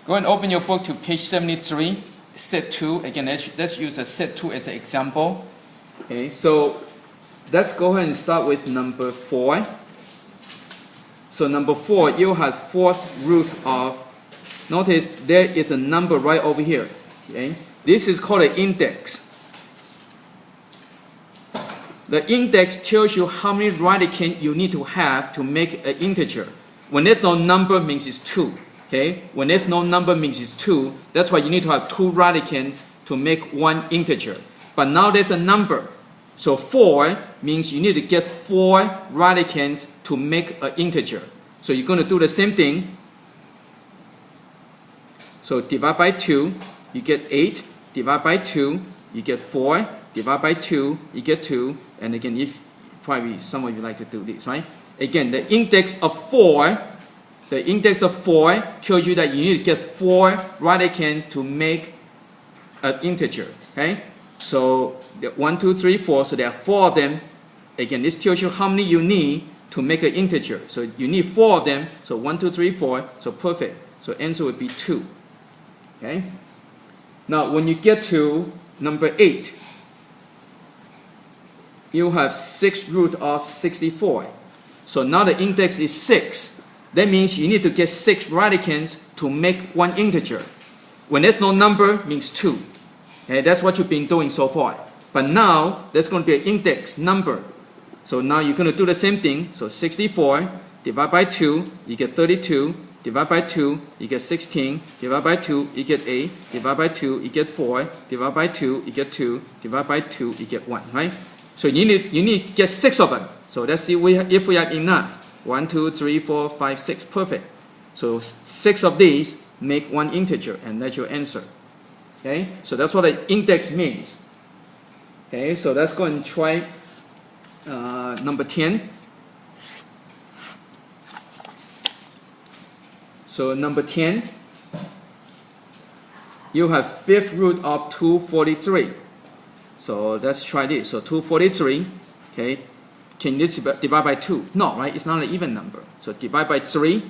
Go and open your book to page 73, set 2. Again, let's use a set 2 as an example. Okay, so let's go ahead and start with number 4. So number 4, you have fourth root of, notice there is a number right over here. Okay, this is called an index. The index tells you how many radicand you need to have to make an integer. When there's no number, means it's 2. Okay? When there's no number, means it's 2. That's why you need to have 2 radicands to make one integer. But now there's a number. So 4 means you need to get 4 radicands to make an integer. So you're going to do the same thing. So divide by 2, you get 8. Divide by 2, you get 4. Divide by 2, you get 2. And again, if probably some of you like to do this, right? Again, the index of 4 tells you that you need to get 4 radicands to make an integer. Okay? So 1, 2, 3, 4. So there are 4 of them. Again, this tells you how many you need to make an integer. So you need 4 of them. So 1, 2, 3, 4. So perfect. So answer would be 2. Okay? Now when you get to number 8, you have 6 root of 64. So now the index is 6. That means you need to get 6 radicands to make one integer. When there's no number, means 2. Okay, that's what you've been doing so far. But now, there's going to be an index number. So now you're going to do the same thing. So 64, divide by 2, you get 32. Divide by 2, you get 16. Divide by 2, you get 8. Divide by 2, you get 4. Divide by 2, you get 2. Divide by 2, you get 1. Right? So you need to get 6 of them. So let's see if we have enough. 1, 2, 3, 4, 5, 6. Perfect. So 6 of these make one integer, and that's your answer. Okay? So that's what the index means. Okay? So let's go and try number 10. So number 10, you have 5th root of 243. So let's try this. So 243, okay, can this divide by 2? No, right? It's not an even number. So divide by 3,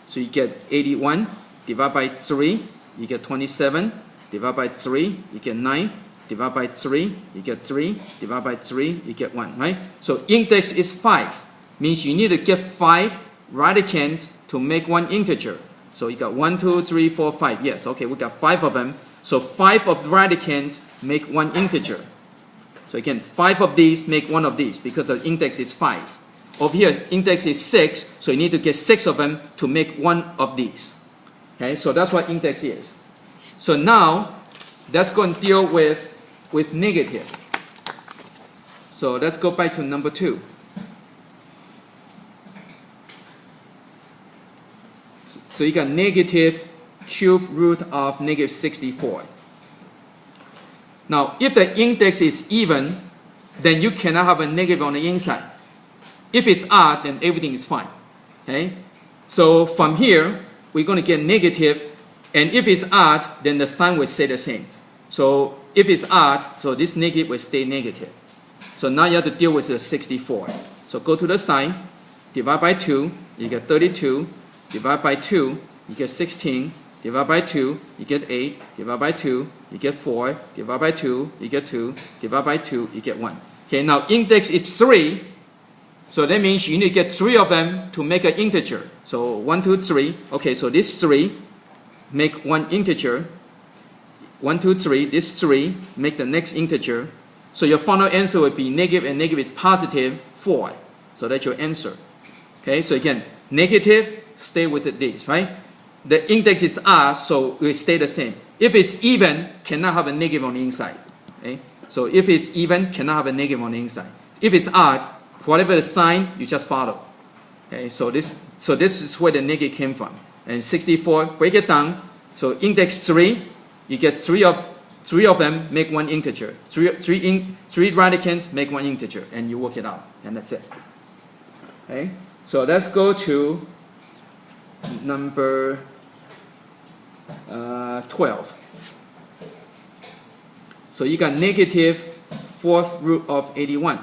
so you get 81. Divide by 3, you get 27. Divide by 3, you get 9. Divide by 3, you get 3. Divide by 3, you get 1, right? So index is 5. Means you need to get 5 radicands to make one integer. So you got 1, 2, 3, 4, 5. Yes, okay, we got 5 of them. So 5 of the radicands make one integer. So again, 5 of these make one of these because the index is 5. Over here, index is 6, so you need to get 6 of them to make one of these. Okay, so that's what index is. So now, let's go and deal with negative. So let's go back to number 2. So you got negative cube root of negative 64. Now, if the index is even, then you cannot have a negative on the inside. If it's odd, then everything is fine. Okay? So from here, we're going to get negative, and if it's odd, then the sign will stay the same. So if it's odd, so this negative will stay negative. So now you have to deal with the 64. So go to the sign, divide by 2, you get 32. Divide by 2, you get 16. Divide by 2, you get 8. Divide by 2, you get 4. Divide by 2, you get 2. Divide by 2, you get 1. Okay, now index is 3. So that means you need to get 3 of them to make an integer. So 1, 2, 3. Okay, so this 3 make one integer. 1, 2, 3. This 3 make the next integer. So your final answer would be negative, and negative is positive 4. So that's your answer. Okay, so again, negative, stay with this, right? The index is odd, so it will stay the same. If it's even, cannot have a negative on the inside. Okay? So if it's even, cannot have a negative on the inside. If it's odd, whatever the sign, you just follow. Okay? So this is where the negative came from. And 64, break it down. So index 3, you get 3 of them make one integer. 3 radicands make one integer, and you work it out, and that's it. Okay? So let's go to number 12. So you got negative 4th root of 81.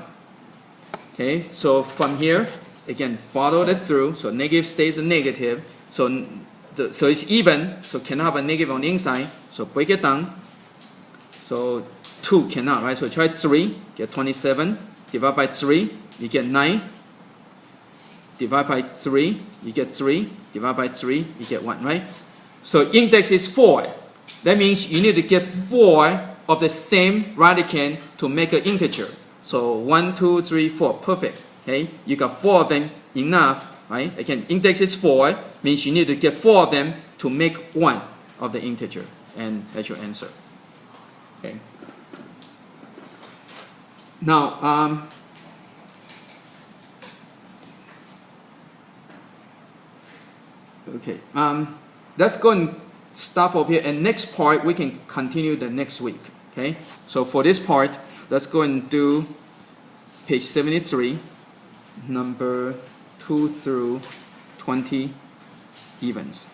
Okay, so from here, again, follow that through. So negative stays a negative. So so it's even, so cannot have a negative on the inside. So break it down. So 2 cannot, right? So try 3, get 27. Divide by 3, you get 9. Divide by 3, you get 3. Divide by 3, you get 1, right? So index is 4. That means you need to get 4 of the same radicand to make an integer. So 1, 2, 3, 4, perfect. Okay, you got 4 of them, enough, right? Again, index is 4, means you need to get 4 of them to make 1 of the integer, and that's your answer. Okay. Now, okay, let's go and stop over here, and next part we can continue the next week. Okay, so for this part, let's go and do page 73, number 2 through 20 evens.